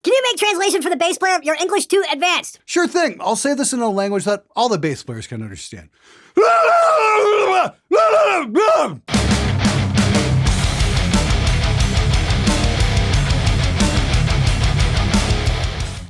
Can you make translation for the bass player? Your English too advanced. Sure thing. I'll say this in a language that all the bass players can understand.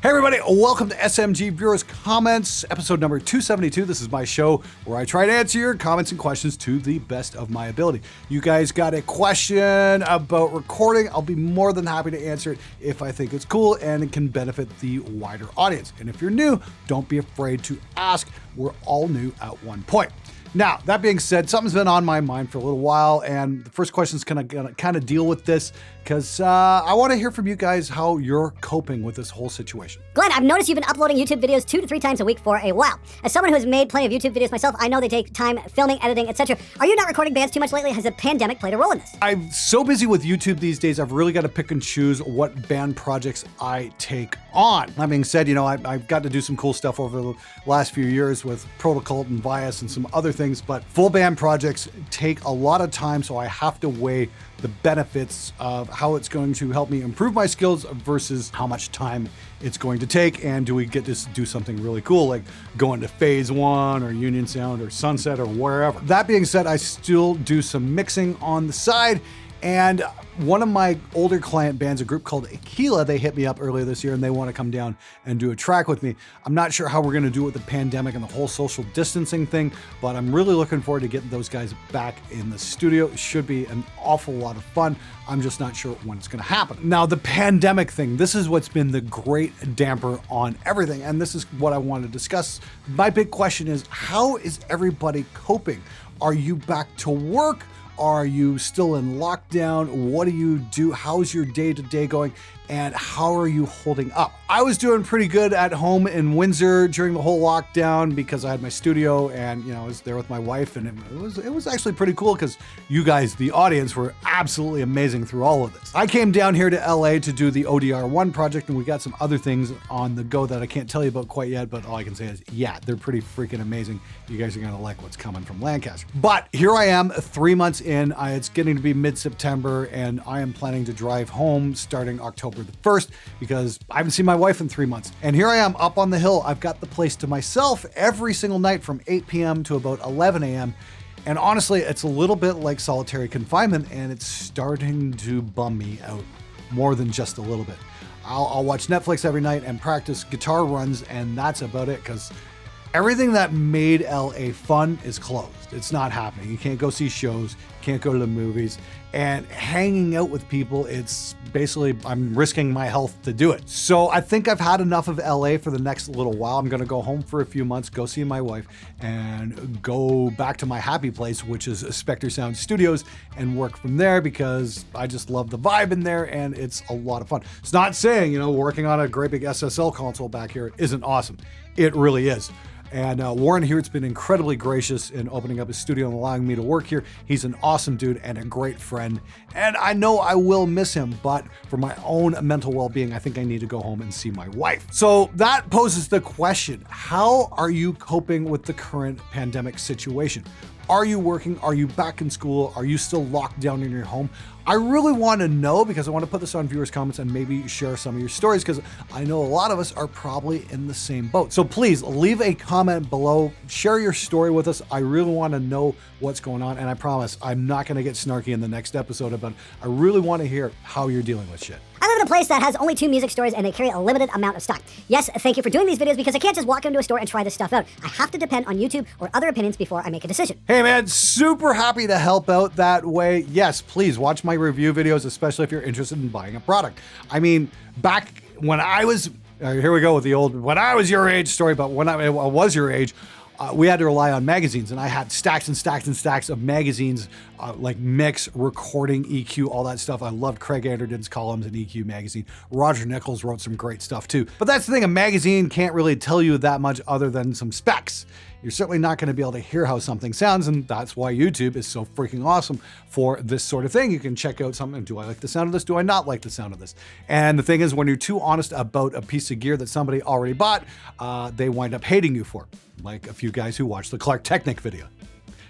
Hey everybody, welcome to SMG Viewers Comments, episode number 272. This is my show where I try to answer your comments and questions to the best of my ability. You guys got a question about recording, I'll be more than happy to answer it if I think it's cool and it can benefit the wider audience. And if you're new, don't be afraid to ask. We're all new at one point. Now, that being said, something's been on my mind for a little while, and the first question is gonna kind of deal with this because I want to hear from you guys how you're coping with this whole situation. Glenn, I've noticed you've been uploading YouTube videos 2 to 3 times a week for a while. As someone who has made plenty of YouTube videos myself, I know they take time filming, editing, etc. Are you not recording bands too much lately? Has the pandemic played a role in this? I'm so busy with YouTube these days, I've really got to pick and choose what band projects I take on. That being said, you know, I've got to do some cool stuff over the last few years with Protocol and Vias and some other things, but full band projects take a lot of time, so I have to weigh the benefits of how it's going to help me improve my skills versus how much time it's going to take, and do we get to do something really cool like go into Phase 1 or Union Sound or Sunset or wherever. That being said, I still do some mixing on the side, and one of my older client bands, a group called Aquila, they hit me up earlier this year and they want to come down and do a track with me. I'm not sure how we're going to do it with the pandemic and the whole social distancing thing, but I'm really looking forward to getting those guys back in the studio. It should be an awful lot of fun. I'm just not sure when it's going to happen. Now, the pandemic thing, this is what's been the great damper on everything, and this is what I want to discuss. My big question is, how is everybody coping? Are you back to work? Are you still in lockdown? What do you do? How's your day-to-day going? And how are you holding up? I was doing pretty good at home in Windsor during the whole lockdown because I had my studio and, you know, I was there with my wife, and it was actually pretty cool because you guys, the audience, were absolutely amazing through all of this. I came down here to LA to do the ODR1 project, and we got some other things on the go that I can't tell you about quite yet, but all I can say is, yeah, they're pretty freaking amazing. You guys are gonna like what's coming from Lancaster. But here I am 3 months in, it's getting to be mid-September, and I am planning to drive home starting October the 1st because I haven't seen my wife in 3 months. And here I am up on the hill. I've got the place to myself every single night from 8 p.m. to about 11 a.m. And honestly, it's a little bit like solitary confinement, and it's starting to bum me out more than just a little bit. I'll watch Netflix every night and practice guitar runs, and that's about it, because everything that made LA fun is closed. It's not happening. You can't go see shows, can't go to the movies, and hanging out with people, it's basically, I'm risking my health to do it. So I think I've had enough of LA for the next little while. I'm gonna go home for a few months, go see my wife, and go back to my happy place, which is Spectre Sound Studios, and work from there because I just love the vibe in there and it's a lot of fun. It's not saying, you know, working on a great big SSL console back here isn't awesome. It really is. And Warren here, it's been incredibly gracious in opening up his studio and allowing me to work here. He's an awesome dude and a great friend. And I know I will miss him, but for my own mental well-being, I think I need to go home and see my wife. So that poses the question, how are you coping with the current pandemic situation? Are you working? Are you back in school? Are you still locked down in your home? I really want to know because I want to put this on viewers' comments and maybe share some of your stories because I know a lot of us are probably in the same boat. So please leave a comment below, share your story with us. I really want to know what's going on, and I promise I'm not going to get snarky in the next episode about it. I really want to hear how you're dealing with shit. I live in a place that has only 2 music stores and they carry a limited amount of stock. Yes, thank you for doing these videos because I can't just walk into a store and try this stuff out. I have to depend on YouTube or other opinions before I make a decision. Hey man, super happy to help out that way. Yes, please watch my review videos, especially if you're interested in buying a product. I mean, back when I was, here we go with the old, when I was your age story, but when I was your age, we had to rely on magazines, and I had stacks and stacks and stacks of magazines, like mix, recording, EQ, all that stuff. I loved Craig Anderton's columns in EQ magazine. Roger Nichols wrote some great stuff too. But that's the thing, a magazine can't really tell you that much other than some specs. You're certainly not going to be able to hear how something sounds, and that's why YouTube is so freaking awesome for this sort of thing. You can check out something, do I like the sound of this? Do I not like the sound of this? And the thing is, when you're too honest about a piece of gear that somebody already bought, they wind up hating you for it. Like a few guys who watched the Clark Technic video.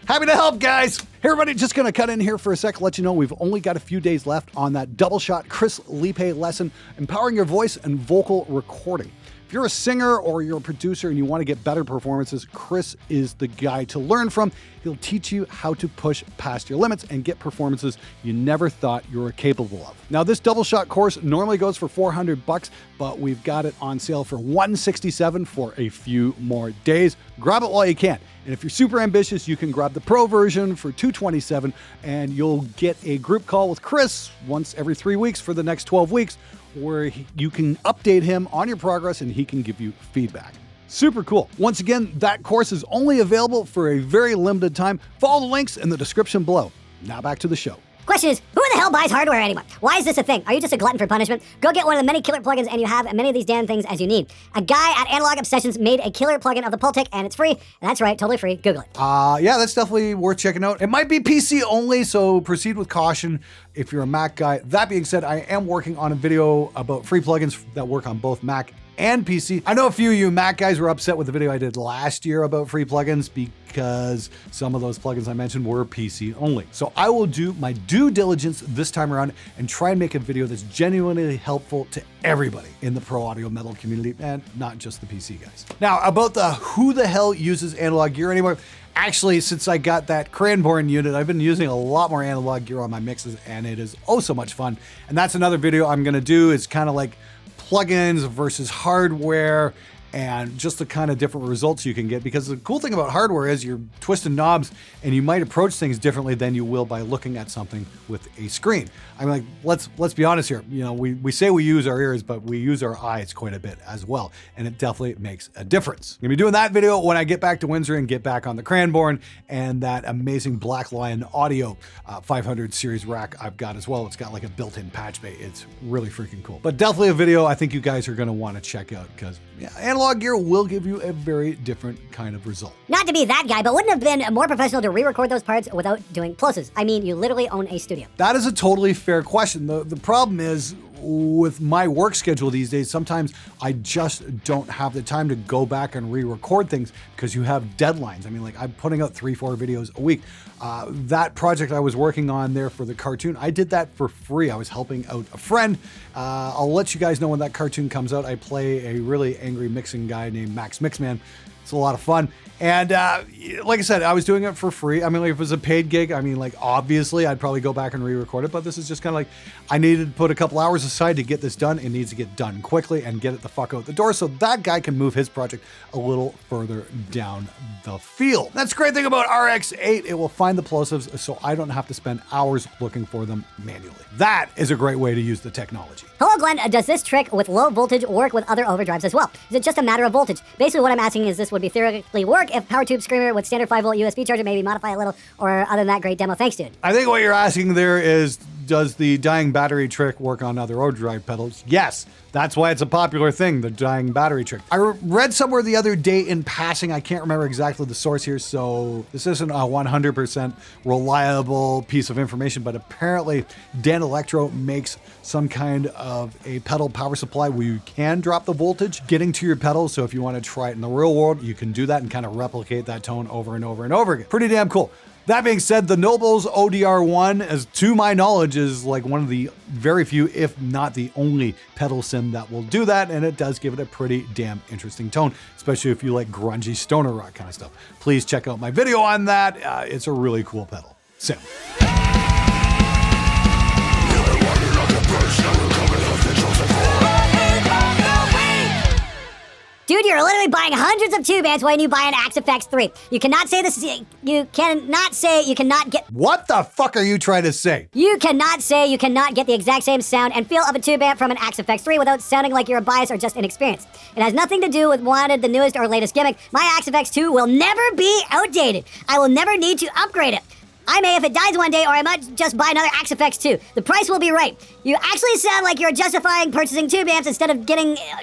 Happy to help, guys. Hey, everybody, just going to cut in here for a sec, let you know we've only got a few days left on that double shot Chris Lipe lesson, empowering your voice and vocal recording. If you're a singer or you're a producer and you want to get better performances, Chris is the guy to learn from. He'll teach you how to push past your limits and get performances you never thought you were capable of. Now, this double shot course normally goes for $400, but we've got it on sale for $167 for a few more days. Grab it while you can. And if you're super ambitious, you can grab the pro version for $227, and you'll get a group call with Chris once every 3 weeks for the next 12 weeks, where you can update him on your progress and he can give you feedback. Super cool. Once again, that course is only available for a very limited time. Follow the links in the description below. Now back to the show. Question is, who the hell buys hardware anymore? Why is this a thing? Are you just a glutton for punishment? Go get one of the many killer plugins and you have as many of these damn things as you need. A guy at Analog Obsessions made a killer plugin of the Pultic and it's free. And that's right, totally free. Google it. Yeah, that's definitely worth checking out. It might be PC only, so proceed with caution if you're a Mac guy. That being said, I am working on a video about free plugins that work on both Mac and PC. I know a few of you Mac guys were upset with the video I did last year about free plugins because some of those plugins I mentioned were PC only. So I will do my due diligence this time around and try and make a video that's genuinely helpful to everybody in the pro audio metal community and not just the PC guys. Now, about the who the hell uses analog gear anymore? Actually, since I got that Cranborn unit, I've been using a lot more analog gear on my mixes and it is oh so much fun. And that's another video I'm gonna do. It's kind of like plugins versus hardware and just the kind of different results you can get, because the cool thing about hardware is you're twisting knobs and you might approach things differently than you will by looking at something with a screen. I mean, like, let's be honest here. You know, we say we use our ears, but we use our eyes quite a bit as well, and it definitely makes a difference. I'm gonna be doing that video when I get back to Windsor and get back on the Cranborn and that amazing Black Lion Audio 500 series rack I've got as well. It's got like a built-in patch bay. It's really freaking cool. But definitely a video I think you guys are gonna want to check out, because yeah, analog gear will give you a very different kind of result. Not to be that guy, but wouldn't it have been more professional to re-record those parts without doing plosives? I mean, you literally own a studio. That is a totally fair question. The problem is, with my work schedule these days, sometimes I just don't have the time to go back and re-record things because you have deadlines. I mean, like, I'm putting out 3-4 videos a week. That project I was working on there for the cartoon, I did that for free. I was helping out a friend. I'll let you guys know when that cartoon comes out. I play a really angry mixing guy named Max Mixman. It's a lot of fun. And like I said, I was doing it for free. I mean, like, if it was a paid gig, I mean, like, obviously I'd probably go back and re-record it, but this is just kind of like, I needed to put a couple hours aside to get this done. It needs to get done quickly and get it the fuck out the door so that guy can move his project a little further down the field. That's the great thing about RX-8. It will find the plosives so I don't have to spend hours looking for them manually. That is a great way to use the technology. Hello, Glenn. Does this trick with low voltage work with other overdrives as well? Is it just a matter of voltage? Basically, what I'm asking is, this would be theoretically work if Power Tube Screamer with standard 5-volt USB charger, maybe modify a little, or other than that, great demo. Thanks, dude. I think what you're asking there is, does the dying battery trick work on other overdrive pedals? Yes. That's why it's a popular thing, the dying battery trick. I read somewhere the other day in passing, I can't remember exactly the source here, so this isn't a 100% reliable piece of information, but apparently Dan Electro makes some kind of a pedal power supply where you can drop the voltage getting to your pedals. So if you want to try it in the real world, you can do that and kind of replicate that tone over and over and over again. Pretty damn cool. That being said, the Nobles ODR1, as to my knowledge, is like one of the very few, if not the only pedal sim that will do that, and it does give it a pretty damn interesting tone, especially if you like grungy stoner rock kind of stuff. Please check out my video on that. It's a really cool pedal sim. Dude, you're literally buying hundreds of tube amps when you buy an Axe FX 3. You cannot say this. You cannot get. What the fuck are you trying to say? You cannot say you cannot get the exact same sound and feel of a tube amp from an Axe FX 3 without sounding like you're a bias or just inexperienced. It has nothing to do with wanted, the newest or latest gimmick. My Axe FX 2 will never be outdated. I will never need to upgrade it. I may if it dies one day, or I might just buy another Axe FX 2. The price will be right. You actually sound like you're justifying purchasing tube amps instead of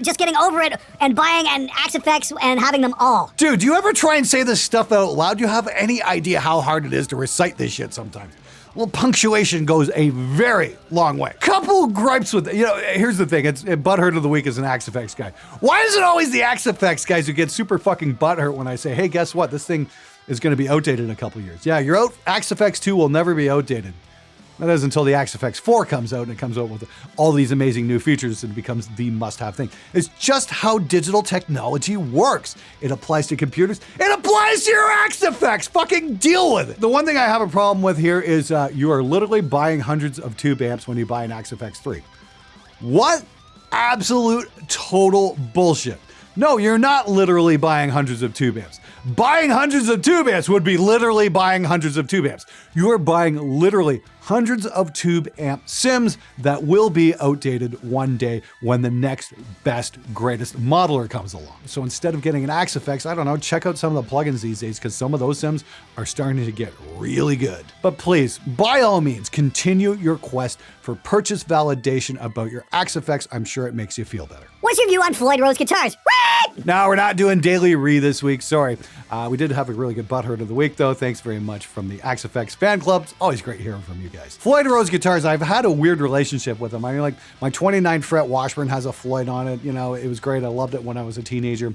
just getting over it and buying an Axe FX and having them all. Dude, do you ever try and say this stuff out loud? Do you have any idea how hard it is to recite this shit sometimes? Well, punctuation goes a very long way. Couple gripes with it. You know, here's the thing. It's butthurt of the week is an Axe FX guy. Why is it always the Axe FX guys who get super fucking butthurt when I say, hey, guess what? This thing is going to be outdated in a couple years. Yeah, your Axe FX 2 will never be outdated. That is until the Axe FX 4 comes out and it comes out with all these amazing new features and it becomes the must-have thing. It's just how digital technology works. It applies to computers. It applies to your Axe FX. Fucking deal with it. The one thing I have a problem with here is you are literally buying hundreds of tube amps when you buy an Axe FX 3. What? Absolute total bullshit. No, you're not literally buying hundreds of tube amps. Buying hundreds of tube amps would be literally buying hundreds of tube amps. You are buying literally hundreds of tube amp sims that will be outdated one day when the next best, greatest modeler comes along. So instead of getting an Axe FX, I don't know, check out some of the plugins these days because some of those sims are starting to get really good. But please, by all means, continue your quest for purchase validation about your Axe FX. I'm sure it makes you feel better. What's your view on Floyd Rose guitars? No, we're not doing daily re this week. Sorry. We did have a really good butthurt of the week, though. Thanks very much from the Axe FX fan club. It's always great hearing from you guys. Floyd Rose guitars, I've had a weird relationship with them. I mean, like, my 29 fret Washburn has a Floyd on it. You know, it was great. I loved it when I was a teenager.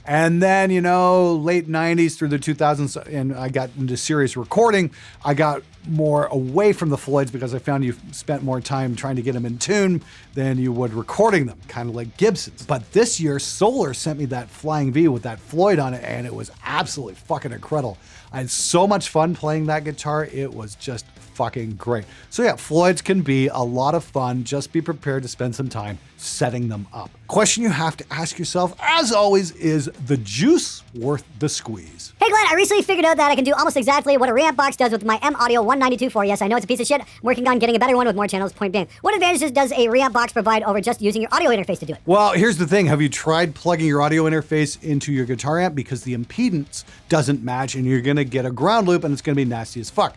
And then, you know, late 90s through the 2000s, and I got into serious recording. I got more away from the Floyds because I found you spent more time trying to get them in tune than you would recording them, kind of like Gibsons. But this year, Solar sent me that Flying V with that Floyd on it, and it was absolutely fucking incredible. I had so much fun playing that guitar. It was just fucking great. So yeah, Floyds can be a lot of fun. Just be prepared to spend some time setting them up. Question you have to ask yourself, as always, is the juice worth the squeeze? Hey Glenn, I recently figured out that I can do almost exactly what a reamp box does with my M Audio 192.4. Yes, I know it's a piece of shit. I'm working on getting a better one with more channels, point being. What advantages does a reamp box provide over just using your audio interface to do it? Well, here's the thing. Have you tried plugging your audio interface into your guitar amp? Because the impedance doesn't match and you're gonna get a ground loop and it's gonna be nasty as fuck.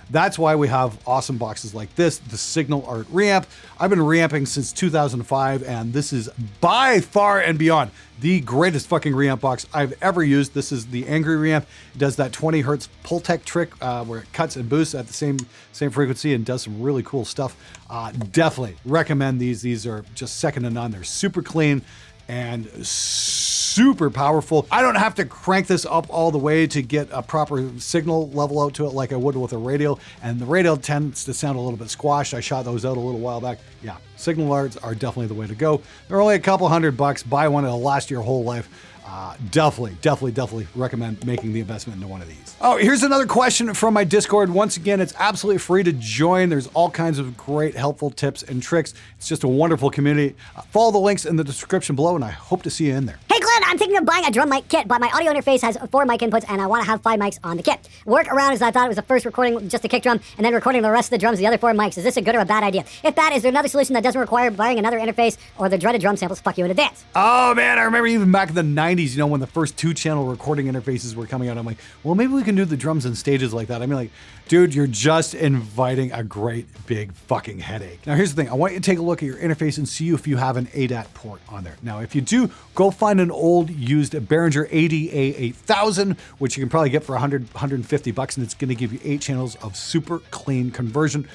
That's why we have awesome boxes like this, the Signal Art Reamp. I've been reamping since 2005, and this is by far and beyond the greatest fucking reamp box I've ever used. This is the Angry Reamp. It does that 20 hertz pull tech trick where it cuts and boosts at the same frequency and does some really cool stuff. Definitely recommend these. These are just second to none. They're super clean and super powerful. I don't have to crank this up all the way to get a proper signal level out to it like I would with a radio, and the radio tends to sound a little bit squashed. I shot those out a little while back. Yeah, Signal Arts are definitely the way to go. They're only a couple $100. Buy one, it'll last your whole life. Definitely recommend making the investment into one of these. Oh, here's another question from my Discord. Once again, it's absolutely free to join. There's all kinds of great, helpful tips and tricks. It's just a wonderful community. Follow the links in the description below, and I hope to see you in there. Hey Glenn, I'm thinking of buying a drum mic kit, but my audio interface has 4 mic inputs and I want to have 5 mics on the kit. Workaround is I thought it was the first recording just the kick drum and then recording the rest of the drums, the other 4 mics. Is this a good or a bad idea? If bad, is there another solution that doesn't require buying another interface or the dreaded drum samples fuck you in advance? Oh man, I remember even back in the 90s, you know, when the first 2-channel recording interfaces were coming out, I'm like, well, maybe we can do the drums in stages like that. I mean, like, dude, you're just inviting a great big fucking headache. Now, here's the thing. I want you to take a look at your interface and see if you have an ADAT port on there. Now, if you do, go find an old used Behringer ADA8000, which you can probably get for $150, and it's going to give you 8 channels of super clean conversion.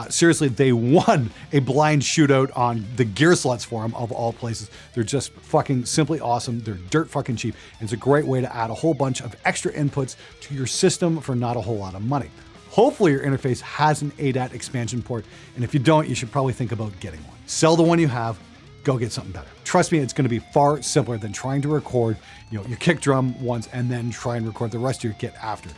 Seriously, they won a blind shootout on the Gear Sluts forum of all places. They're just fucking simply awesome. They're dirt fucking cheap. And it's a great way to add a whole bunch of extra inputs to your system for not a whole lot of money. Hopefully your interface has an ADAT expansion port, and if you don't, you should probably think about getting one. Sell the one you have, go get something better. Trust me, it's gonna be far simpler than trying to record, you know, your kick drum once and then try and record the rest of your kit after.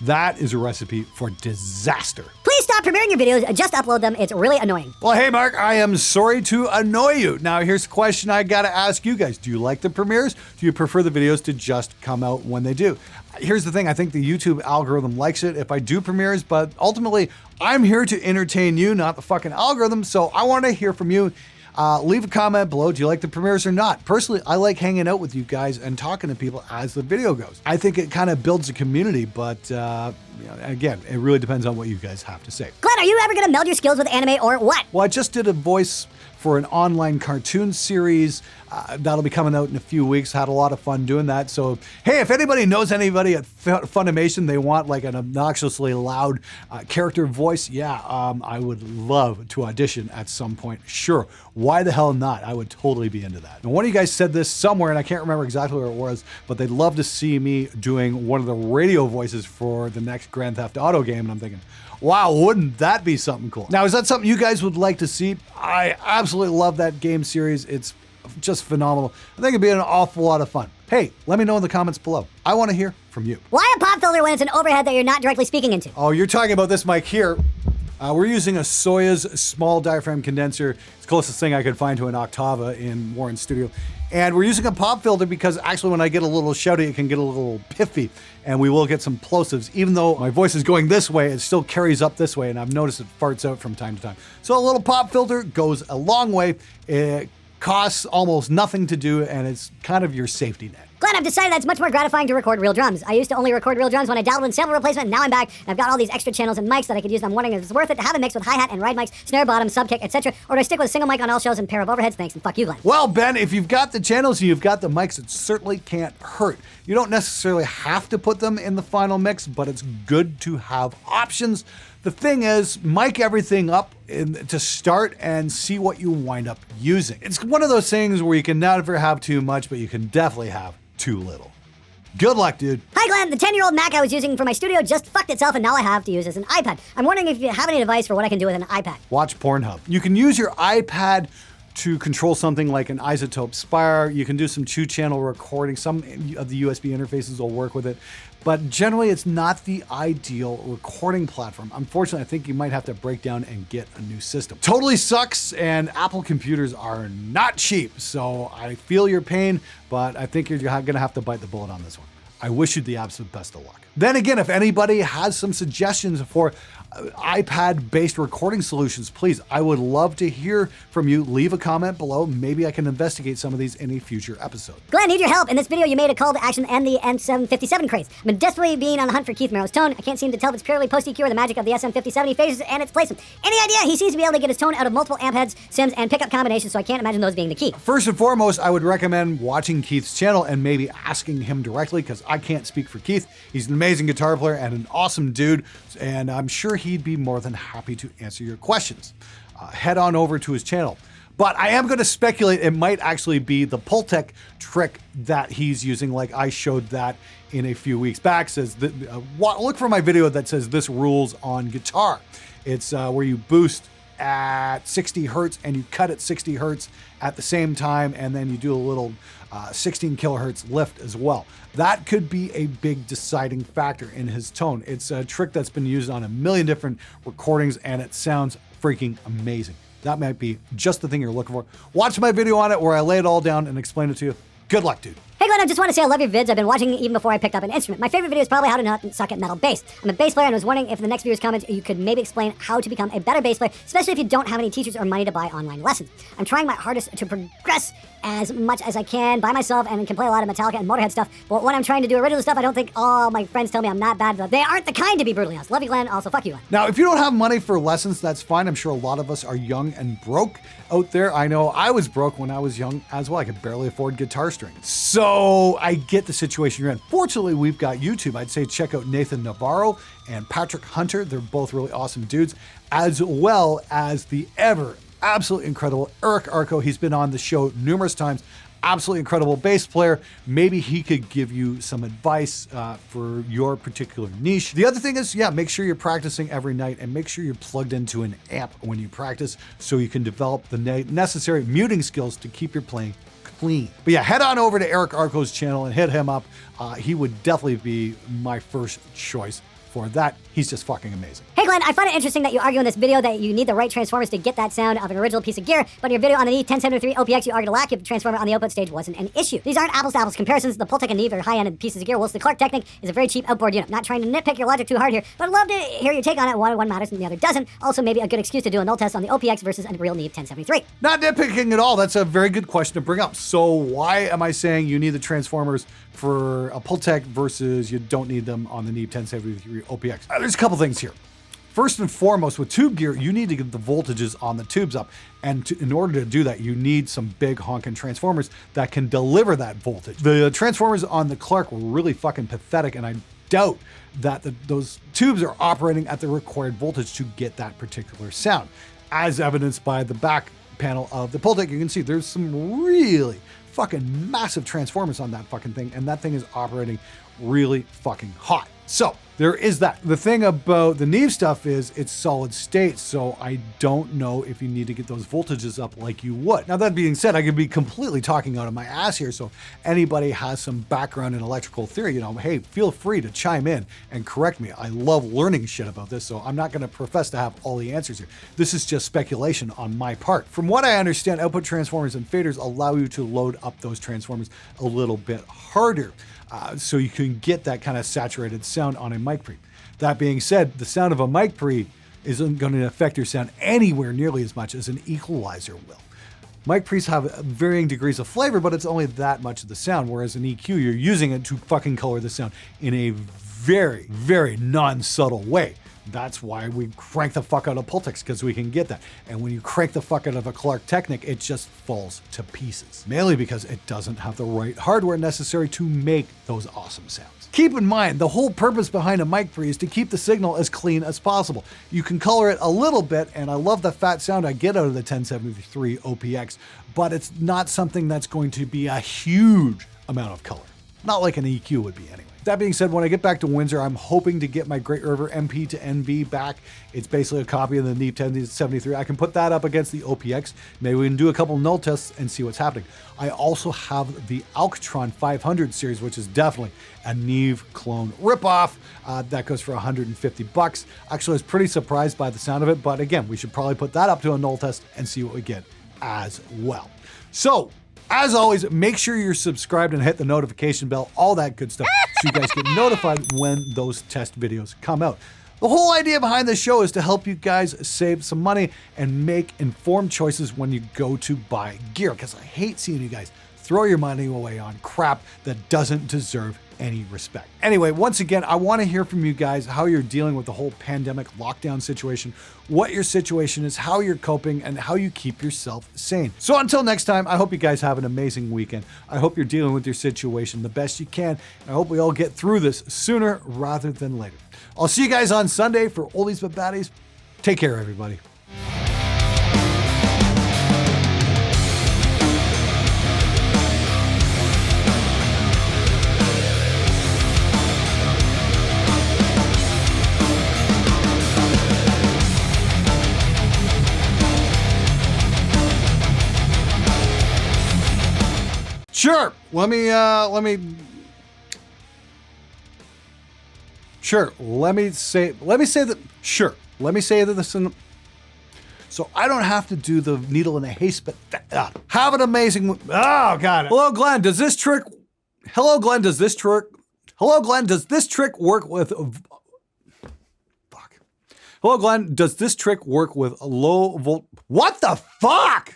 That is a recipe for disaster. Please stop premiering your videos, just upload them. It's really annoying. Well, hey Mark, I am sorry to annoy you. Now here's the question I gotta ask you guys. Do you like the premieres? Do you prefer the videos to just come out when they do? Here's the thing, I think the YouTube algorithm likes it if I do premieres, but ultimately I'm here to entertain you, not the fucking algorithm, so I wanna hear from you. Leave a comment below. Do you like the premieres or not? Personally, I like hanging out with you guys and talking to people as the video goes. I think it kind of builds a community, but again, it really depends on what you guys have to say. Glenn, are you ever gonna meld your skills with anime or what? Well, I just did a voice for an online cartoon series that'll be coming out in a few weeks. Had a lot of fun doing that. So, hey, if anybody knows anybody at Funimation, they want like an obnoxiously loud character voice, I would love to audition at some point. Sure, why the hell not? I would totally be into that. And one of you guys said this somewhere, and I can't remember exactly where it was, but they'd love to see me doing one of the radio voices for the next Grand Theft Auto game, and I'm thinking, wow, wouldn't that be something cool? Now, is that something you guys would like to see? I absolutely love that game series. It's just phenomenal. I think it'd be an awful lot of fun. Hey, let me know in the comments below. I want to hear from you. Why a pop filter when it's an overhead that you're not directly speaking into? Oh, you're talking about this mic here. We're using a Soyuz small diaphragm condenser. It's the closest thing I could find to an Octava in Warren's studio. And we're using a pop filter because actually when I get a little shouty, it can get a little piffy, and we will get some plosives. Even though my voice is going this way, it still carries up this way, and I've noticed it farts out from time to time. So a little pop filter goes a long way. It costs almost nothing to do, and it's kind of your safety net. Glenn, I've decided that it's much more gratifying to record real drums. I used to only record real drums when I dabbled in sample replacement, and now I'm back, and I've got all these extra channels and mics that I could use, and I'm wondering if it's worth it to have a mix with hi-hat and ride mics, snare bottom, sub kick, etc., or do I stick with a single mic on all shows and pair of overheads? Thanks, and fuck you, Glenn. Well, Ben, if you've got the channels and you've got the mics, it certainly can't hurt. You don't necessarily have to put them in the final mix, but it's good to have options. The thing is, mic everything up to start and see what you wind up using. It's one of those things where you can never have too much, but you can definitely have too little. Good luck, dude. Hi, Glenn. The 10-year-old Mac I was using for my studio just fucked itself, and now I have to use it as an iPad. I'm wondering if you have any advice for what I can do with an iPad. Watch Pornhub. You can use your iPad to control something like an isotope Spire. You can do some 2-channel recording. Some of the USB interfaces will work with it. But generally, it's not the ideal recording platform. Unfortunately, I think you might have to break down and get a new system. Totally sucks, and Apple computers are not cheap. So I feel your pain, but I think you're gonna have to bite the bullet on this one. I wish you the absolute best of luck. Then again, if anybody has some suggestions for iPad-based recording solutions, please, I would love to hear from you. Leave a comment below. Maybe I can investigate some of these in a future episode. Glenn, need your help. In this video, you made a call to action and the SM57 craze. I've been desperately being on the hunt for Keith Merrill's tone. I can't seem to tell if it's purely post-EQ or the magic of the SM57 phases and its placement. Any idea? He seems to be able to get his tone out of multiple amp heads, sims, and pickup combinations, so I can't imagine those being the key. First and foremost, I would recommend watching Keith's channel and maybe asking him directly, because I can't speak for Keith. He's an amazing guitar player and an awesome dude, and I'm sure he'd be more than happy to answer your questions. Head on over to his channel. But I am going to speculate it might actually be the Pultec trick that he's using, like I showed that in a few weeks back. Says that, look for my video that says this rules on guitar. It's where you boost at 60 hertz and you cut at 60 hertz at the same time, and then you do a little 16 kilohertz lift as well. That could be a big deciding factor in his tone. It's a trick that's been used on a million different recordings, and it sounds freaking amazing. That might be just the thing you're looking for. Watch my video on it where I lay it all down and explain it to you. Good luck, dude. Hey Glenn, I just want to say I love your vids. I've been watching even before I picked up an instrument. My favorite video is probably how to not suck at metal bass. I'm a bass player and was wondering if in the next viewer's comments you could maybe explain how to become a better bass player, especially if you don't have any teachers or money to buy online lessons. I'm trying my hardest to progress as much as I can by myself and can play a lot of Metallica and Motorhead stuff, but when I'm trying to do original stuff, I don't think all my friends tell me I'm not bad, but they aren't the kind to be brutally honest. Love you, Glenn. Also, fuck you, Glenn. Now, if you don't have money for lessons, that's fine. I'm sure a lot of us are young and broke out there. I know I was broke when I was young as well. I could barely afford guitar strings. So I get the situation you're in. Fortunately, we've got YouTube. I'd say check out Nathan Navarro and Patrick Hunter. They're both really awesome dudes, as well as the absolutely incredible Eric Arco. He's been on the show numerous times. Absolutely incredible bass player. Maybe he could give you some advice for your particular niche. The other thing is, make sure you're practicing every night and make sure you're plugged into an amp when you practice so you can develop the necessary muting skills to keep your playing clean. But head on over to Eric Arco's channel and hit him up. He would definitely be my first choice for that. He's just fucking amazing. Hey Glenn, I find it interesting that you argue in this video that you need the right transformers to get that sound of an original piece of gear, but in your video on the Neve 1073 OPX, you argue the lack of transformer on the output stage wasn't an issue. These aren't apples to apples comparisons. The Pultec and Neve are high-end pieces of gear, whilst the Clark Technic is a very cheap outboard unit. Not trying to nitpick your logic too hard here, but I'd love to hear your take on it. One matters and the other doesn't. Also, maybe a good excuse to do a null test on the OPX versus a real Neve 1073. Not nitpicking at all. That's a very good question to bring up. So why am I saying you need the transformers for a Pultec versus you don't need them on the Neve 1073 OPX. There's a couple things here. First and foremost, with tube gear, you need to get the voltages on the tubes up. And in order to do that, you need some big honking transformers that can deliver that voltage. The transformers on the Clark were really fucking pathetic, and I doubt that those tubes are operating at the required voltage to get that particular sound. As evidenced by the back panel of the Pultec, you can see there's some really fucking massive transformers on that fucking thing, and that thing is operating really fucking hot. So there is that. The thing about the Neve stuff is it's solid state, so I don't know if you need to get those voltages up like you would. Now, that being said, I could be completely talking out of my ass here, so if anybody has some background in electrical theory, you know, hey, feel free to chime in and correct me. I love learning shit about this, so I'm not going to profess to have all the answers here. This is just speculation on my part. From what I understand, output transformers and faders allow you to load up those transformers a little bit harder. So you can get that kind of saturated sound on a mic pre. That being said, the sound of a mic pre isn't going to affect your sound anywhere nearly as much as an equalizer will. Mic pre's have varying degrees of flavor, but it's only that much of the sound, whereas an EQ, you're using it to fucking color the sound in a very, very non-subtle way. That's why we crank the fuck out of Pultecs, because we can get that. And when you crank the fuck out of a Clark Technic, it just falls to pieces. Mainly because it doesn't have the right hardware necessary to make those awesome sounds. Keep in mind, the whole purpose behind a mic pre is to keep the signal as clean as possible. You can color it a little bit, and I love the fat sound I get out of the 1073 OPX, but it's not something that's going to be a huge amount of color. Not like an EQ would be anyway. That being said, when I get back to Windsor, I'm hoping to get my Great River MP to NV back. It's basically a copy of the Neve 1073. I can put that up against the OPX. Maybe we can do a couple null tests and see what's happening. I also have the Alctron 500 series, which is definitely a Neve clone ripoff. That goes for 150 bucks. Actually, I was pretty surprised by the sound of it, but again, we should probably put that up to a null test and see what we get as well. So, as always, make sure you're subscribed and hit the notification bell, all that good stuff, so you guys get notified when those test videos come out. The whole idea behind this show is to help you guys save some money and make informed choices when you go to buy gear, because I hate seeing you guys throw your money away on crap that doesn't deserve any respect. Anyway, once again, I want to hear from you guys how you're dealing with the whole pandemic lockdown situation, what your situation is, how you're coping, and how you keep yourself sane. So until next time, I hope you guys have an amazing weekend. I hope you're dealing with your situation the best you can. I hope we all get through this sooner rather than later. I'll see you guys on Sunday for Oldies But Baddies. Take care, everybody. Sure. Let me say this in, so I don't have to do the needle in a haystack. Have an amazing, oh God. Hello, Glenn, does this trick work with, fuck. Hello, Glenn, does this trick work with low volt, what the fuck?